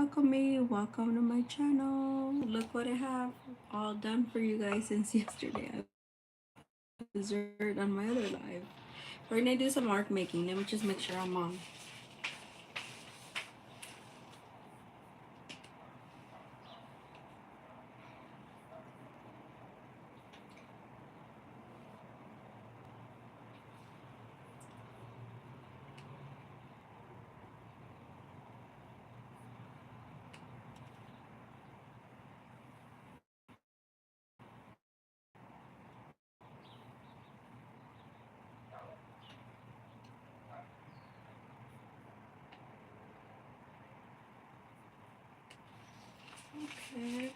Art-Alchemy. Welcome to my channel. Look what I have all done for you guys since yesterday. I was dessert on my other live. We're gonna do some art making. Let me just make sure I'm on. Okay.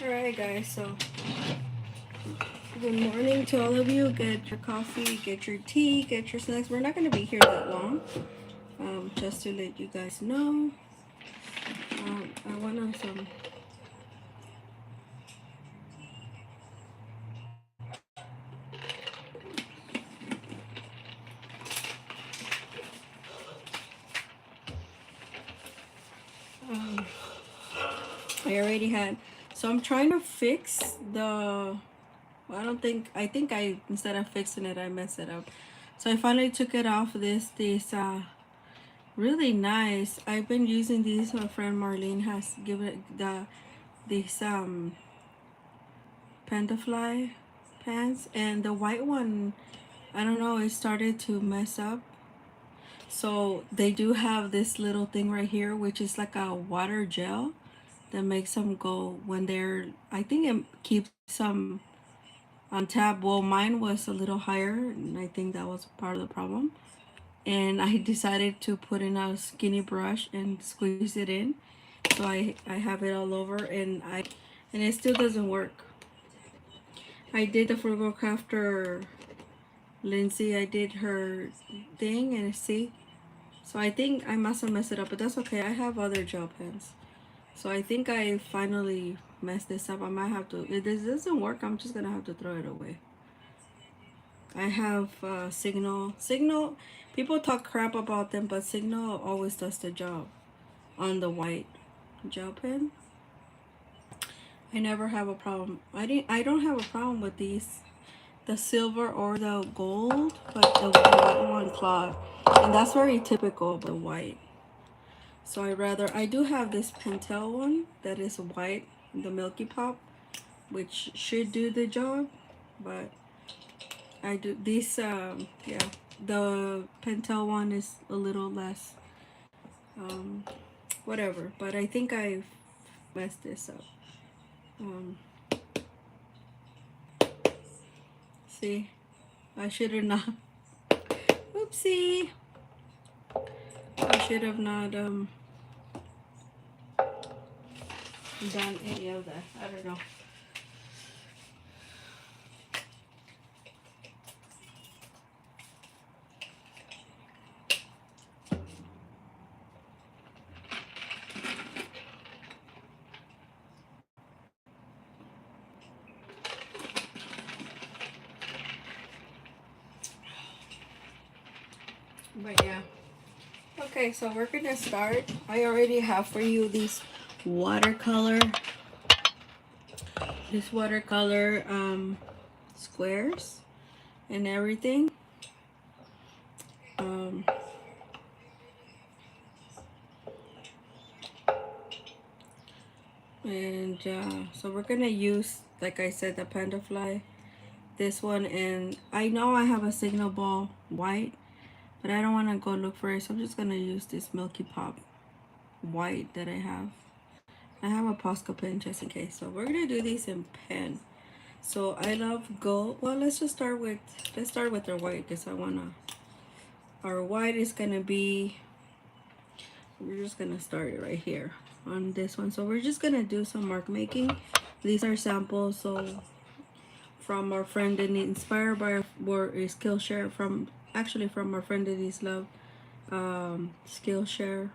Alright guys, so good morning to all of you. Get your coffee, get your tea, get your snacks. We're not going to be here that long. Just to let you guys know. I want some. I already had. So I'm trying to fix the. Well, I think I instead of fixing it, I messed it up. So I finally took it off. This really nice. I've been using these. My friend Marlene has given it these Pentafly pants, and the white one, I don't know, it started to mess up. So they do have this little thing right here, which is like a water gel that makes them go when they're, I think it keeps some on tap. Well, mine was a little higher, and I think that was part of the problem. And I decided to put in a skinny brush and squeeze it in. So I have it all over, and it still doesn't work. I did the Frugal Crafter Lindsay, I did her thing, and see. So I think I must have messed it up, but that's okay. I have other gel pens. So I think I finally messed this up. I might have to, if this doesn't work, I'm just gonna have to throw it away. I have Signal, people talk crap about them, but Signal always does the job on the white gel pen. I never have a problem. I don't have a problem with these, the silver or the gold, but the white one cloth. And that's very typical of the white. So I do have this Pentel one that is white, the Milky Pop, which should do the job, but I do this, yeah, the Pentel one is a little less, um, whatever, but I think I messed this up. Um, see, I should have not, oopsie, I should have not, done any of that, I don't know. But yeah. Okay, so we're gonna start. I already have for you these watercolor, squares and everything. Um, and so we're gonna use, like I said, the Pandafly, this one, and I know I have a Signal Ball white, but I don't want to go look for it, so I'm just gonna use this Milky Pop white that I have. I have a Posca pen just in case. So we're gonna do these in pen. So I love gold. Well, let's start with our white because our white is gonna be, we're just gonna start it right here on this one. So we're just gonna do some mark making. These are samples. So from our friend and inspired by our Skillshare, from our friend Denise Love, Skillshare.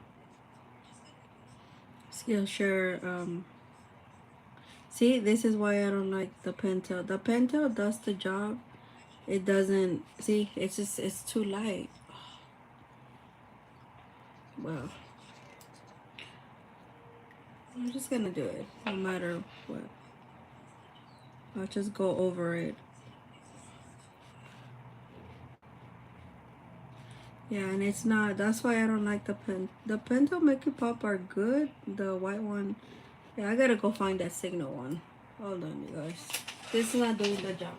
See, this is why I don't like the Pentel. The Pentel does the job. It doesn't, see, it's too light. Well, I'm just gonna do it no matter what. I'll just go over it. Yeah, and it's not, that's why I don't like the pen. The Pentel Make It Pop are good. The white one, yeah, I gotta go find that Signal one. Hold on, you guys. This is not doing the job.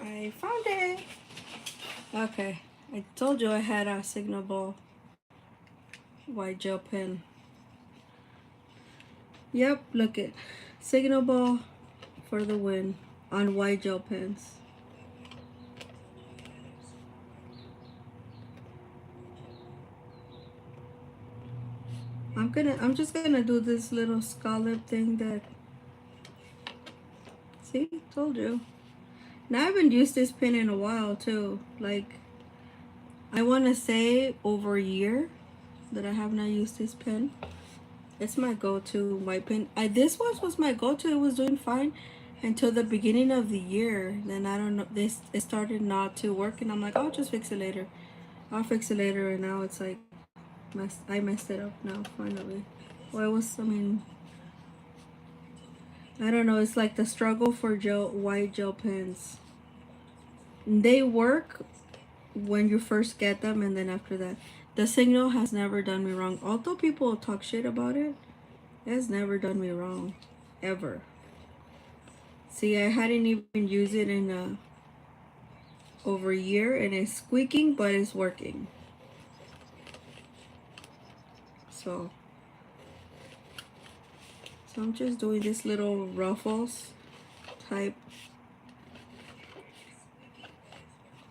I found it. Okay, I told you I had a Signal Ball white gel pen. Yep, look it. Signal Ball for the win on white gel pens. I'm just gonna do this little scallop thing that, see, told you. Now I haven't used this pen in a while too. Like, I want to say over a year that I have not used this pen. It's my go-to white pen. This one was my go-to. It was doing fine until the beginning of the year. Then I don't know. It started not to work, and I'm like, I'll just fix it later. I'll fix it later, and now it's like, I messed it up now finally. Well, it was. I mean, I don't know. It's like the struggle for white gel pens. They work when you first get them, and then after that, the Signal has never done me wrong. Although people talk shit about it, it has never done me wrong, ever. See, I hadn't even used it in over a year, and it's squeaking, but it's working. So I'm just doing this little ruffles type.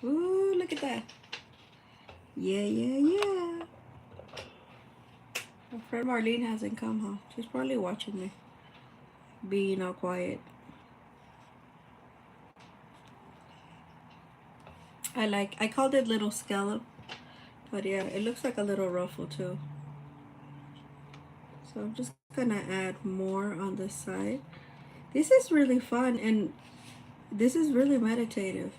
Ooh, look at that. Yeah. My friend Marlene hasn't come, huh? She's probably watching me, being all quiet. I called it little scallop, but yeah, it looks like a little ruffle too. So I'm just gonna add more on the side. This is really fun, and this is really meditative.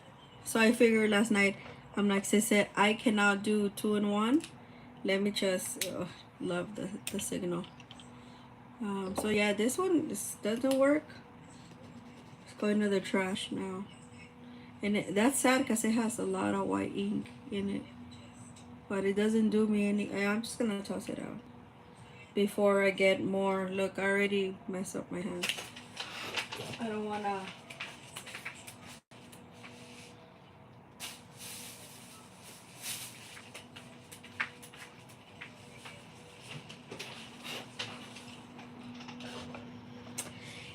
So I figured last night, I'm like, sis said, I cannot do 2-in-1. Let me just, love the Signal. So yeah, this one doesn't work. It's going to the trash now. And that's sad because it has a lot of white ink in it. But it doesn't do me any, I'm just gonna toss it out before I get more. Look, I already messed up my hands. I don't wanna.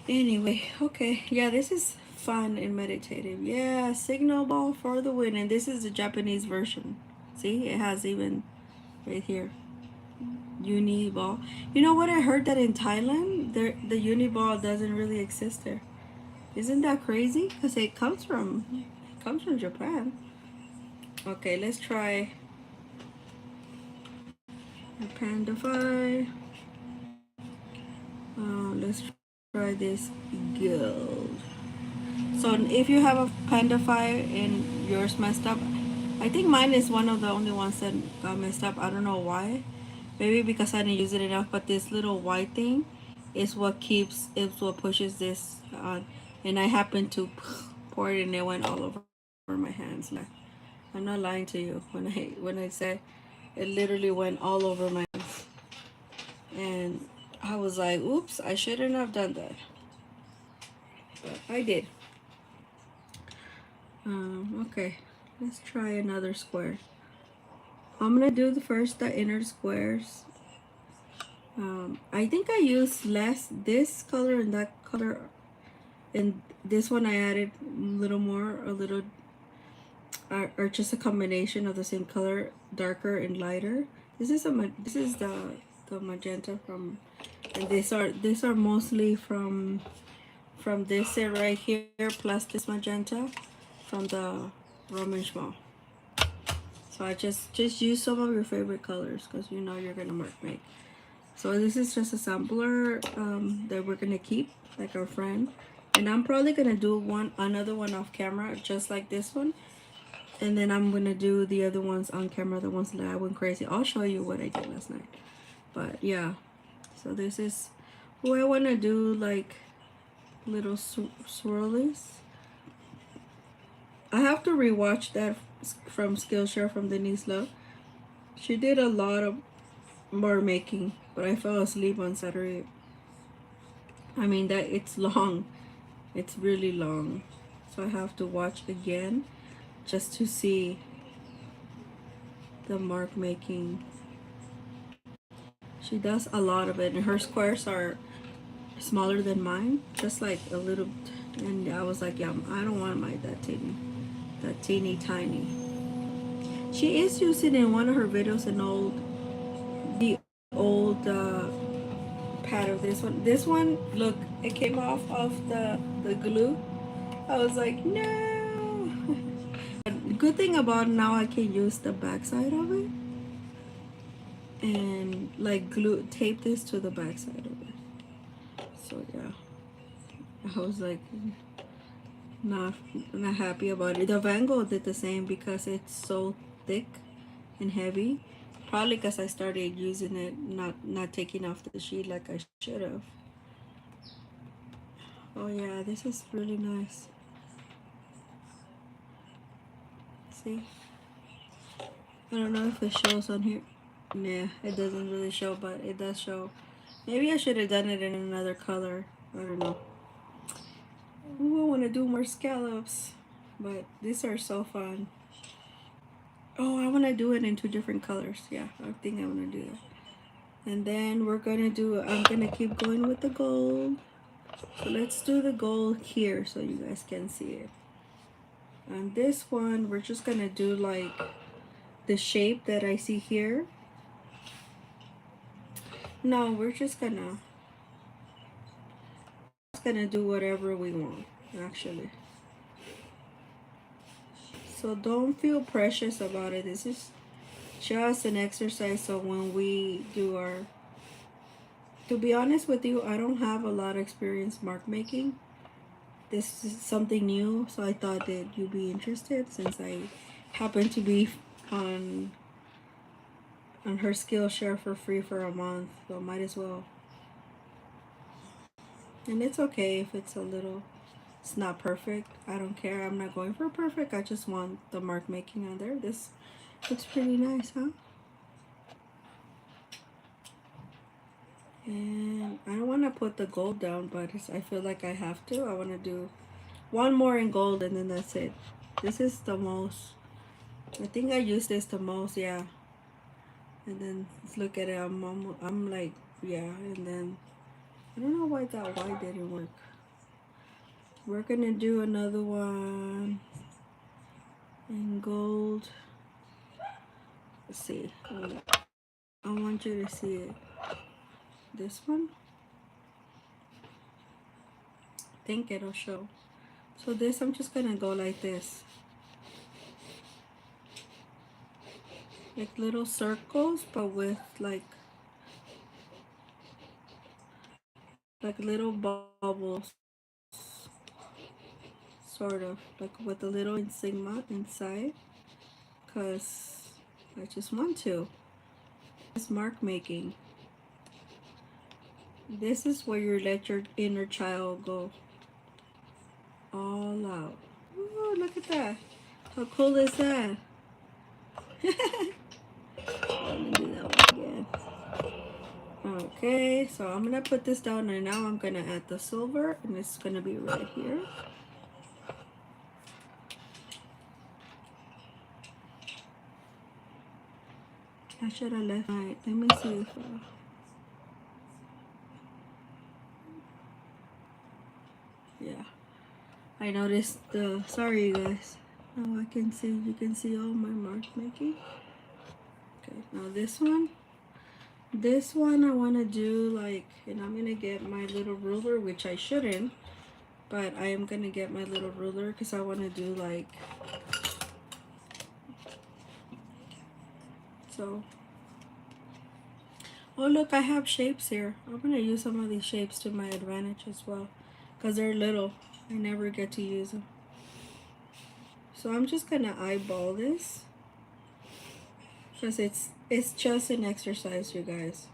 Anyway, okay, yeah, this is fun and meditative. Yeah, Signal Ball for the win. And this is the Japanese version. See, it has even right here, uni ball. You know what, I heard that in Thailand the uni ball doesn't really exist there. Isn't that crazy? Because it comes from Comes from Japan. Okay, let's try the Pandify. Let's try this gold. So if you have a Pandify and yours messed up, I think mine is one of the only ones that got messed up. I don't know why. Maybe because I didn't use it enough. But this little white thing is what keeps. It's what pushes this on. And I happened to pour it, and it went all over my hands. I'm not lying to you when I say it literally went all over my hands. And I was like, oops, I shouldn't have done that. But I did. Okay, let's try another square. I'm gonna do the inner squares. I think I used less this color and that color, and this one I added a little more, a little, or just a combination of the same color, darker and lighter. This is the magenta from, and these are mostly from this set right here plus this magenta from the Roman Schmal. So I just use some of your favorite colors because you know you're gonna mark make. So this is just a sampler that we're gonna keep like our friend, and I'm probably gonna do another one off camera just like this one, and then I'm gonna do the other ones on camera, the ones that I went crazy. I'll show you what I did last night. But yeah, so this is who I want to do like little swirlies. I have to rewatch that from Skillshare from Denise Love. She did a lot of more making, but I fell asleep on Saturday. I mean that it's long. It's really long. So I have to watch again just to see the mark making. She does a lot of it, and her squares are smaller than mine, just like a little. And I was like, yeah, I don't want my that teeny tiny. She is using in one of her videos the old pad of this one. This one, look, it came off of the glue. I was like, no. Good thing about now I can use the back side of it and like tape this to the back side of it. So yeah, I was like not happy about it. The Van Gogh did the same because it's so thick and heavy. Probably because I started using it, not taking off the sheet like I should have. Oh yeah, this is really nice. See, I don't know if it shows on here. Nah, it doesn't really show, but it does show. Maybe I should have done it in another color. I don't know. Ooh, I want to do more scallops, but these are so fun. Oh, I want to do it in 2 different colors. Yeah, I think I want to do that. And then I'm gonna keep going with the gold. So let's do the gold here so you guys can see it. On this one, we're just gonna do like the shape that I see here. No, we're just gonna do whatever we want, actually. So don't feel precious about it. This is just an exercise. So when we do our, to be honest with you, I don't have a lot of experience mark making. This is something new, so I thought that you'd be interested since I happen to be on her Skillshare for free for a month, so might as well. And it's okay if it's not perfect. I don't care. I'm not going for perfect. I just want the mark making on there. This looks pretty nice, huh? And I don't want to put the gold down, but I feel like I have to. I want to do one more in gold and then that's it. This is the most, I think I use this the most, yeah. And then let's look at it. I'm like, yeah. And then I don't know why that white didn't work. We're gonna do another one in gold. Let's see. I want you to see it. This one. I think it'll show. So this, I'm just gonna go like this. like little circles, but with like little bubbles, sort of like with a little insignia inside, because I just want to. This mark making. This is where you let your inner child go all out. Oh, look at that. How cool is that? Let me do that one again. Okay, so I'm gonna put this down and now I'm gonna add the silver and it's gonna be right here. I should have left my, let me see if yeah. I noticed the, sorry you guys. Now I can see, you can see all my mark making. Okay, now this one I want to do like, and I'm gonna get my little ruler, which I shouldn't, but I am gonna get my little ruler because I want to do like, so. Oh look, I have shapes here. I'm gonna use some of these shapes to my advantage as well, because they're little. I never get to use them. So I'm just gonna eyeball this, because it's just an exercise, you guys.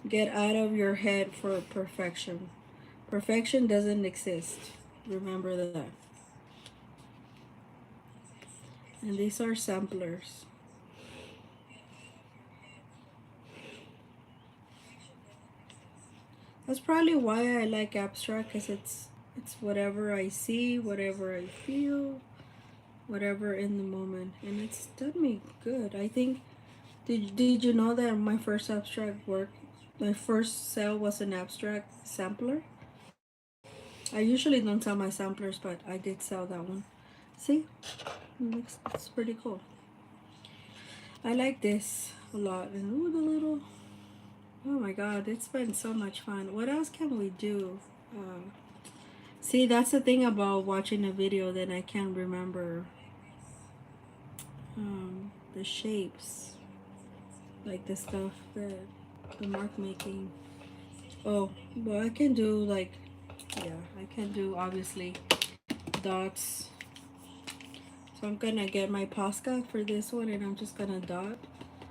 Get out of your head for perfection. Perfection doesn't exist. Remember that. And these are samplers. That's probably why I like abstract, because it's whatever I see, whatever I feel, whatever in the moment, and it's done me good. I think, did you know that my first abstract work, my first sale was an abstract sampler? I usually don't sell my samplers, but I did sell that one. See, it's pretty cool. I like this a lot. And ooh, the little, oh my god, it's been so much fun. What else can we do? See, that's the thing about watching a video that I can't remember the shapes, like the stuff that the mark making. Oh, well, I can do like, yeah, I can do obviously dots. So I'm gonna get my Posca for this one and I'm just gonna dot,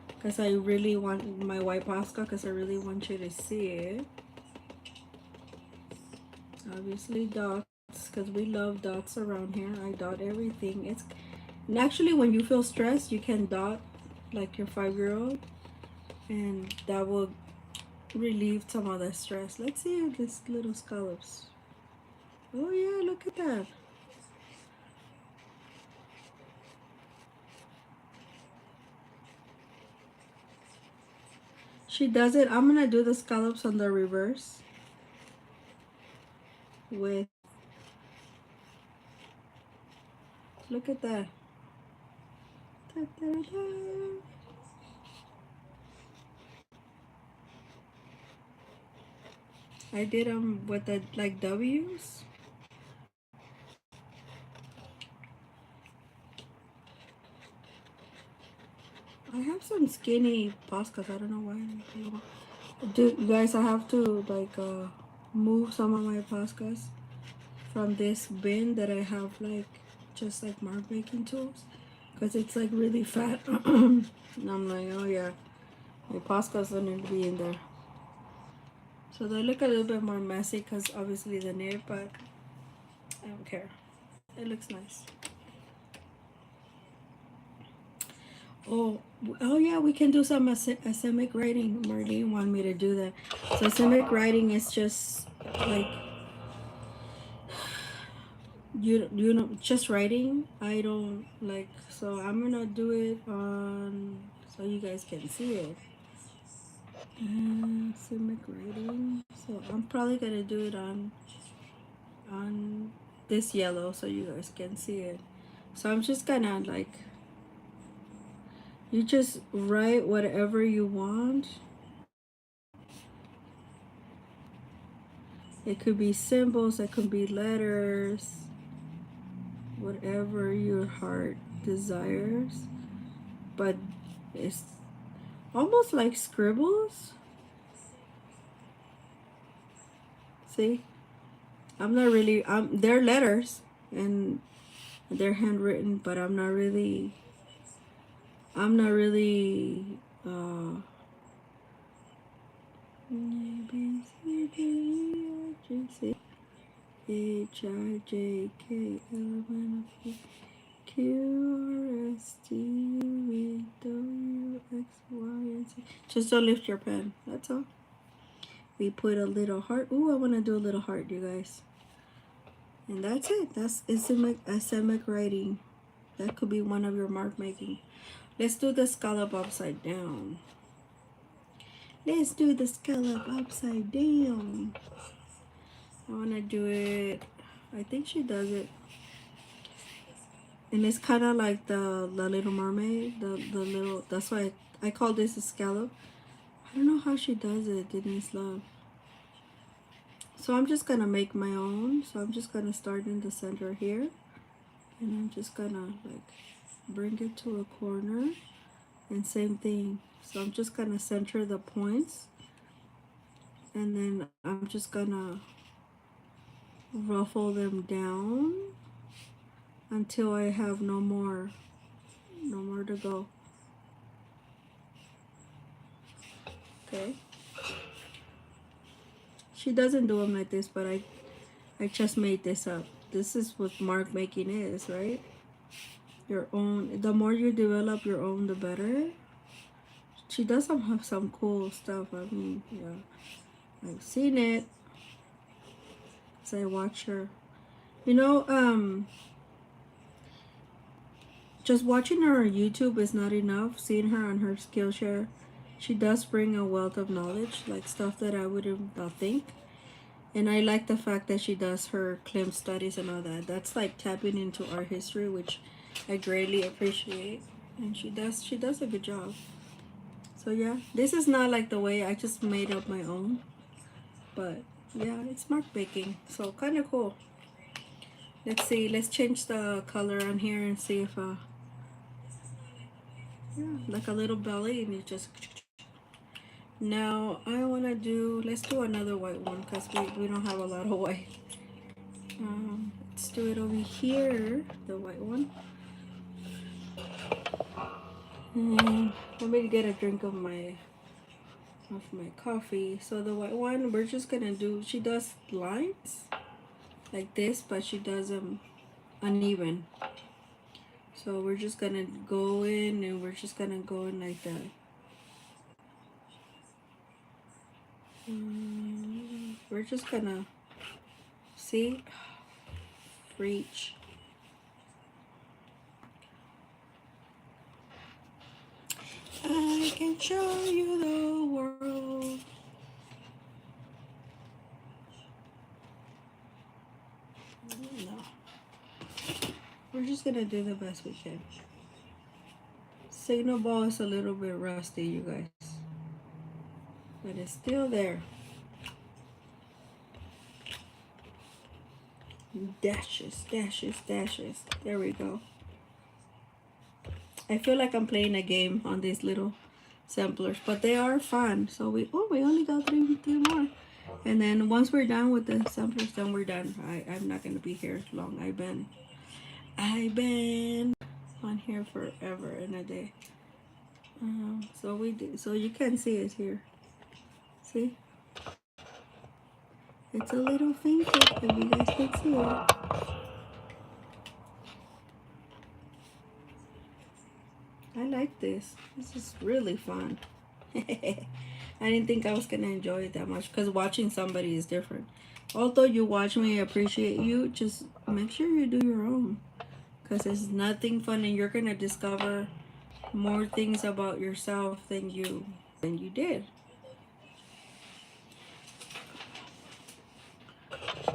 because I really want my white Posca, because I really want you to see it. Obviously dots, because we love dots around here. I dot everything. It's, and actually when you feel stressed, you can dot like your 5-year-old, and that will relieve some of the stress. Let's see this little scallops. Oh yeah, look at that. She does it. I'm gonna do the scallops on the reverse with, look at that. Da, da, da. I did them with the like W's. I have some skinny pastas. I don't know why. Dude, guys, I have to like move some of my pastas from this bin that I have like just like mark making tools, because it's like really fat. And I'm like, oh yeah, my pastas don't need to be in there. So they look a little bit more messy because obviously the nib, but I don't care. It looks nice. Oh, oh yeah, we can do some asemic writing. Marlene wanted me to do that. So asemic writing is just like, you know, just writing. I don't like, so I'm gonna do it on, so you guys can see it. Asemic writing. So I'm probably gonna do it on this yellow so you guys can see it. So I'm just gonna like, you just write whatever you want. It could be symbols, it could be letters, whatever your heart desires. But It's almost like scribbles. See, they're letters and they're handwritten, but I'm not really, A, B, C, D, E, F, G, C, H, I, J, K, L, M, N, O, P, Q, R, S, T, U, V, W, X, Y, and Z. Just don't lift your pen, that's all. We put a little heart. Ooh, I want to do a little heart, you guys. And that's it. That's ischemic writing. That could be one of your mark making. Let's do the scallop upside down. Let's do the scallop upside down. I want to do it. I think she does it. And it's kind of like the Little Mermaid. The little, that's why I call this a scallop. I don't know how she does it, Denise Love. So I'm just going to make my own. So I'm just going to start in the center here. And I'm just going to like bring it to a corner. And same thing. So I'm just going to center the points. And then I'm just going to ruffle them down until I have no more to go. Okay. She doesn't do them like this, but I just made this up. This is what mark making is, right? Your own. The more you develop your own, the better. She does have some cool stuff. I mean, yeah, I've seen it. As I watch her, you know, just watching her on YouTube is not enough. Seeing her on her Skillshare, she does bring a wealth of knowledge, like stuff that I wouldn't think. And I like the fact that she does her Klimt studies and all that. That's like tapping into art history, which I greatly appreciate. And she does a good job. So yeah, this is not like the way I just made up my own. But yeah, it's mark making. So kind of cool. Let's see. Let's change the color on here and see if yeah, like a little belly, and you just. Now I wanna do. Let's do another white one because we don't have a lot of white. Let's do it over here, the white one. And let me get a drink of my coffee. So the white one, we're just gonna do. She does lines like this, but she does them uneven. So we're just gonna go in, and we're just gonna go in like that. We're just gonna see, reach. I can show you the world. No. We're just gonna do the best we can. Signal ball is a little bit rusty, you guys. But it's still there. Dashes, dashes, dashes. There we go. I feel like I'm playing a game on these little samplers, but they are fun. So we only got three more. And then once we're done with the samplers, then we're done. I'm not gonna be here long. I've been on here forever and a day. So we do. So you can see it here. See, it's a little fingertip if you guys can see it. I like this. This is really fun. I didn't think I was gonna enjoy it that much because watching somebody is different. Although you watch me, I appreciate you. Just make sure you do your own, because it's nothing fun, and you're gonna discover more things about yourself than you did.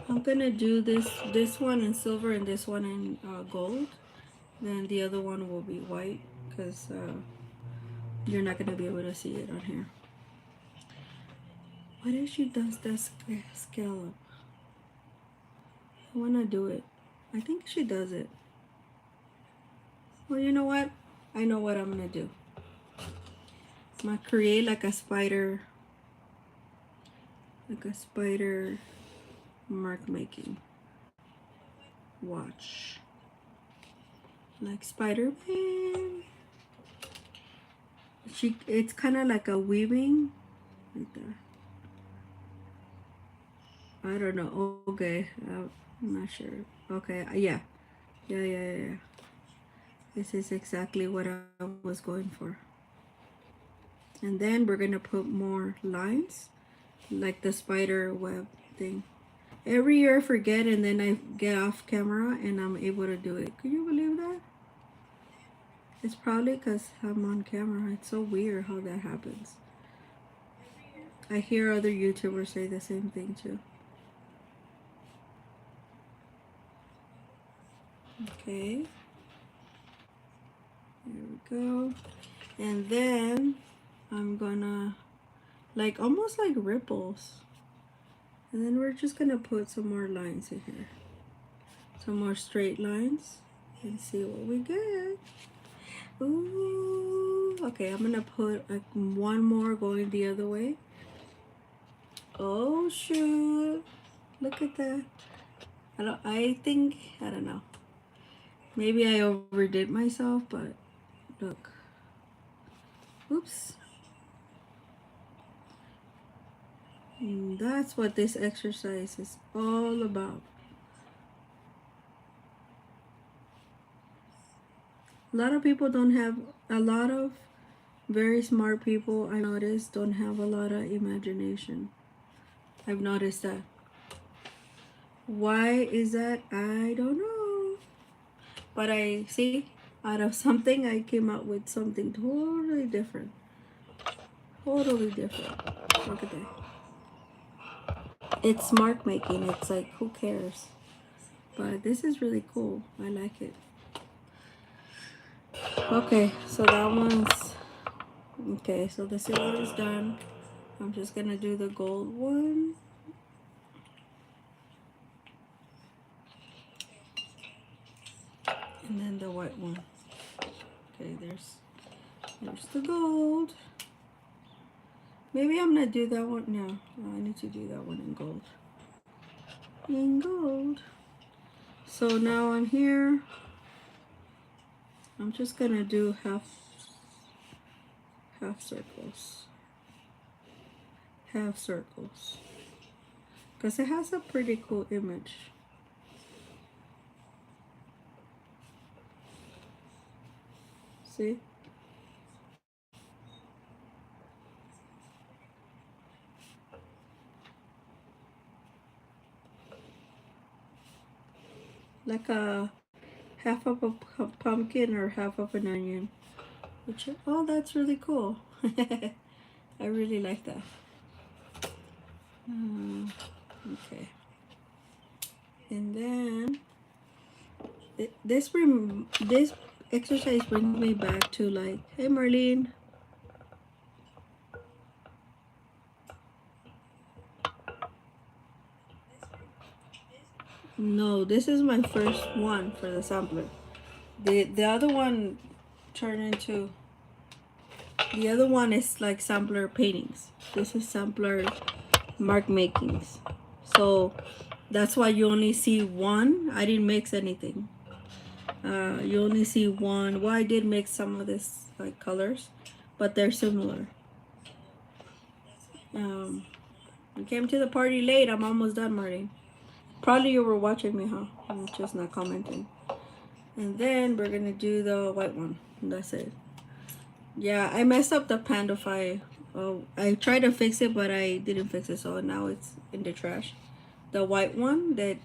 I'm gonna do this one in silver and this one in gold. Then the other one will be white because you're not gonna be able to see it on here. What if she does that scallop? I wanna do it. I think she does it. Well, you know what? I know what I'm gonna do. I'm gonna create like a spider mark making. Watch. Like Spider-Man. It's kind of like a weaving. Like that. I don't know. Okay. I'm not sure. Okay. Yeah. Yeah. This is exactly what I was going for. And then we're going to put more lines. Like the spider web thing. Every year I forget and then I get off camera and I'm able to do it. Can you believe that? It's probably because I'm on camera. It's so weird how that happens. I hear other YouTubers say the same thing too. Okay. There we go. And then I'm gonna like almost like ripples. And then we're just gonna put some more lines in here. Some more straight lines and see what we get. Ooh. Okay, I'm gonna put like one more going the other way. Oh shoot. Look at that. I don't know. Maybe I overdid myself, but look. Oops. And that's what this exercise is all about. A lot of people don't have, a lot of very smart people I noticed don't have a lot of imagination. I've noticed that. Why is that? I don't know. But I see, out of something I came up with something totally different. Totally different. Look at that. It's mark making. It's like, who cares? But this is really cool. I like it. Okay, so that one's okay. So the silver is done. I'm just gonna do the gold one. And then the white one. Okay, there's the gold. Maybe I'm gonna do that one. No, I need to do that one in gold. In gold. So now on here, I'm just gonna do half circles. Half circles. Because it has a pretty cool image. See? Like a half of a pumpkin or half of an onion. Which, oh, that's really cool. I really like that. Okay. And then this exercise brings me back to like, hey Marlene. No, this is my first one for the sampler. The other one turned into, the other one is like sampler paintings. This is sampler mark makings. So that's why you only see one. I didn't mix anything. You only see one. Well, I did mix some of this like colors, but they're similar. You came to the party late. I'm almost done, Martin. Probably you were watching me, huh? I'm just not commenting. And then we're gonna do the white one. That's it. Yeah, I messed up the Pandify. Oh, I tried to fix it, but I didn't fix it, so now it's in the trash. The white one, that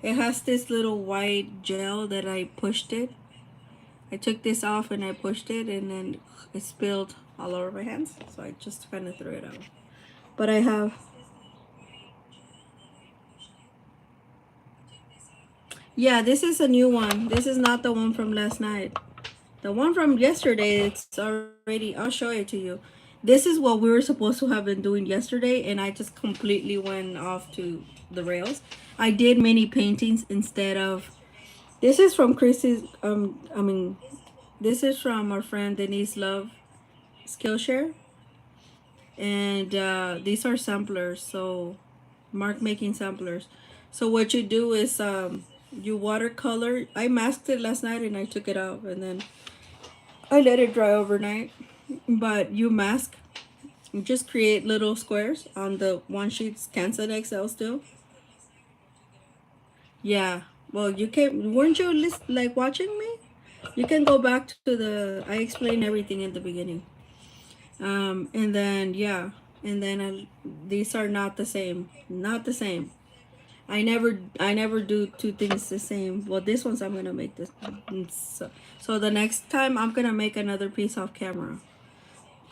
it has this little white gel that I pushed it. I took this off and I pushed it, and then it spilled all over my hands, so I just kind of threw it out. But I have, yeah, this is a new one. This is not the one from last night. The one from yesterday, it's already, I'll show it to you. This is what we were supposed to have been doing yesterday, and I just completely went off to the rails. I did mini paintings instead of, this is from Chris's, this is from our friend Denise Love Skillshare. And these are samplers, so mark making samplers. So what you do is you watercolor. I masked it last night and I took it out, and then I let it dry overnight. But you mask, you just create little squares on the one sheet Canson XL still. Yeah. Well, you can. Weren't you like watching me? You can go back to the. I explained everything in the beginning. And then yeah, and then these are not the same. Not the same. I never do two things the same. Well, this one's I'm gonna make this. So the next time I'm gonna make another piece off camera,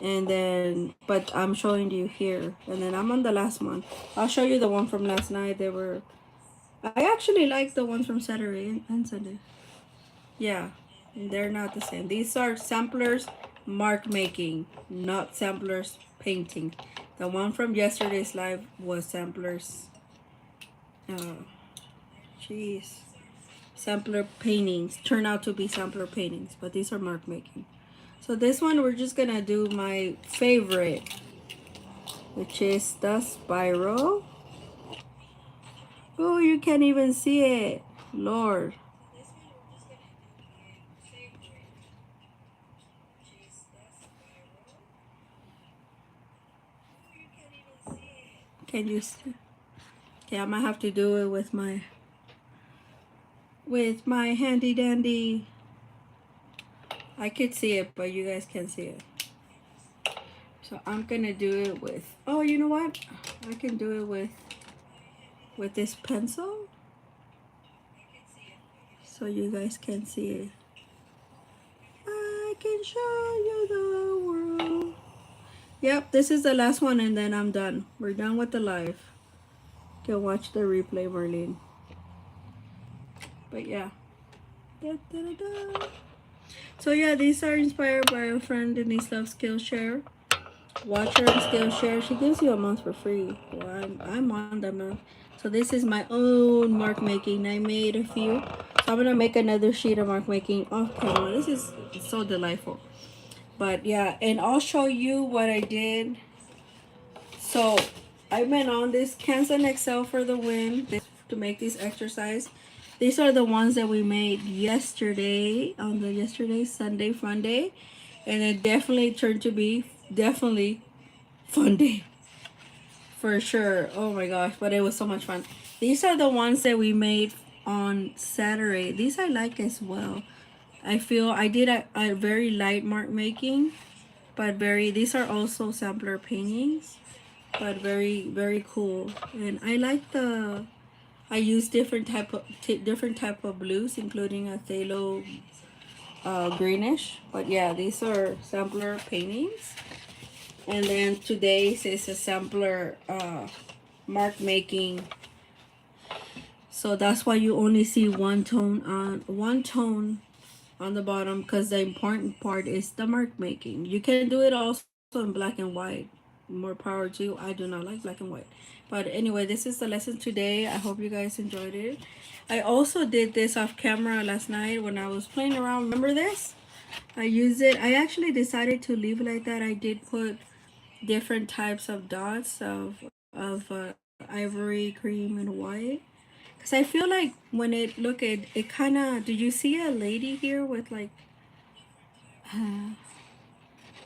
and then but I'm showing you here, and then I'm on the last one. I'll show you the one from last night. They were. I actually like the ones from Saturday and Sunday. Yeah, they're not the same. These are samplers mark making, not samplers painting. The one from yesterday's live was samplers. Uh, jeez. Sampler paintings. Turn out to be sampler paintings, but these are mark making. So this one we're just gonna do my favorite, which is the spiral. Oh, you can't even see it. Lord. Can you see? Okay, I might have to do it with my handy dandy. I could see it, but you guys can't see it. So I'm gonna do it with, oh, you know what? I can do it with this pencil. So you guys can see it. I can show you the world. Yep, this is the last one and then I'm done. We're done with the live. You can watch the replay, Marlene. But yeah. Da, da, da, da. So yeah, these are inspired by our friend Denise Love Skillshare. Watch her on Skillshare. She gives you a month for free. Well, I'm on that month. So this is my own mark making. I made a few. So I'm gonna make another sheet of mark making off camera. This is so delightful. But yeah, and I'll show you what I did. So I went on this Canson XL for the win to make this exercise. These are the ones that we made yesterday on the yesterday Sunday fun day, and it definitely turned to be definitely fun day for sure. Oh my gosh, but it was so much fun. These are the ones that we made on Saturday. These I like as well. I feel I did a very light mark making, but very, these are also sampler paintings, but very cool. And I like the, I use different type of blues, including a phthalo greenish. But yeah, these are sampler paintings. And then today's is a sampler mark making. So that's why you only see one tone on the bottom, because the important part is the mark making. You can do it also in black and white. More power to you. I do not like black and white. But anyway, this is the lesson today. I hope you guys enjoyed it. I also did this off camera last night when I was playing around. Remember this? I used it. I actually decided to leave it like that. I did put different types of dots of ivory, cream, and white. Because I feel like when it kind of, did you see a lady here with like,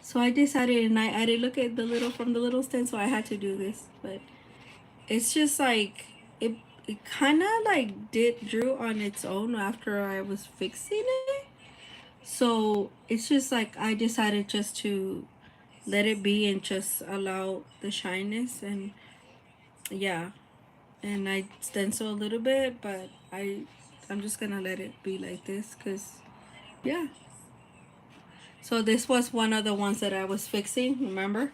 so I decided and I added, look at the little, from the little stencil, I had to do this. But it's just like, it kind of like drew on its own after I was fixing it. So it's just like, I decided just to let it be and just allow the shyness. And yeah, and I stencil a little bit, but I'm just gonna let it be like this, because yeah. So this was one of the ones that I was fixing, remember?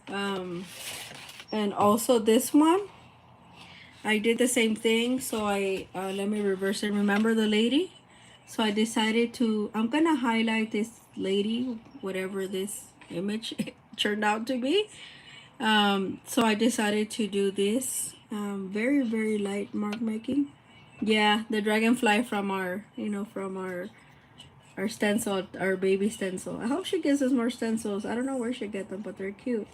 And also this one I did the same thing. So I let me reverse it. Remember the lady? So I decided to, I'm gonna highlight this lady, whatever this image turned out to be. So I decided to do this very light mark making. Yeah, the dragonfly from our, from our stencil, our baby stencil. I hope she gives us more stencils. I don't know where she get them, but they're cute.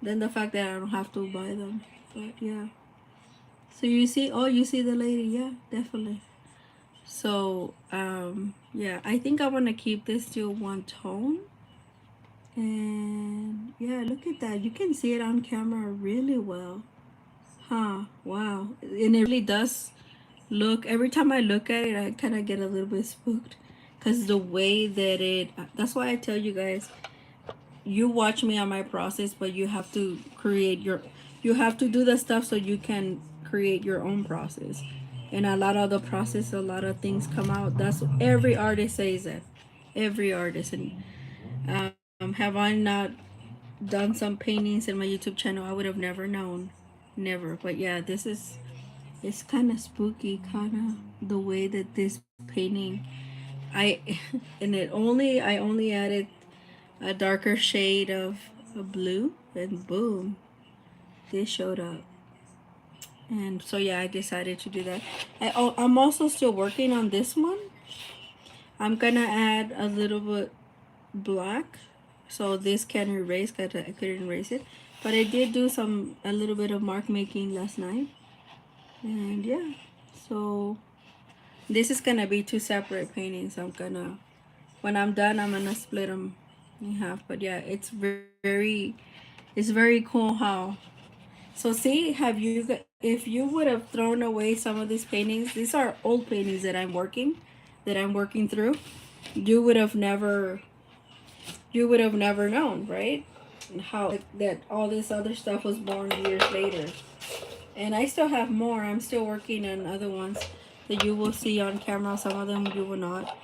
than the fact that I don't have to buy them. But yeah. So you see, oh, you see the lady, yeah, definitely. So yeah, I think I want to keep this to one tone. And yeah, look at that. You can see it on camera really well. Huh, wow. And it really does look, every time I look at it, I kind of get a little bit spooked. Because the way that that's why I tell you guys, you watch me on my process, but you have to you have to do the stuff so you can create your own process. And a lot of the process, a lot of things come out. That's every artist says that. Every artist. And have I not done some paintings in my YouTube channel, I would have never known. Never. But yeah, this is, it's kind of spooky, kind of the way that this painting, I and I only added a darker shade of a blue, and boom, this showed up. And so yeah, I decided to do that. I'm also still working on this one. I'm gonna add a little bit black, so this can erase because I couldn't erase it. But I did do a little bit of mark making last night. And yeah, so this is gonna be two separate paintings. When I'm done, I'm gonna split them in half. But yeah, it's very cool how. So see, if you would have thrown away some of these paintings, these are old paintings that I'm working through. You would have never, you would have never known, right? How that all this other stuff was born years later. And I still have more. I'm still working on other ones that you will see on camera. Some of them you will not.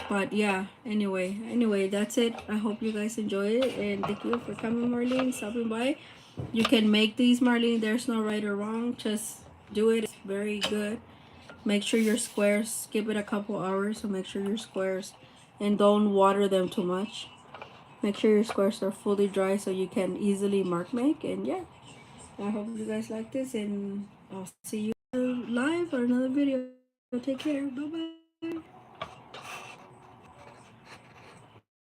But yeah, anyway, that's it. I hope you guys enjoy it, and thank you for coming, Marlene, stopping by. You can make these, Marlene. There's no right or wrong. Just do it. It's very good. Make sure your squares, give it a couple hours, so make sure your squares, and don't water them too much. Make sure your squares are fully dry so you can easily mark make. And yeah, I hope you guys like this, and I'll see you live or another video. Take care. Bye bye.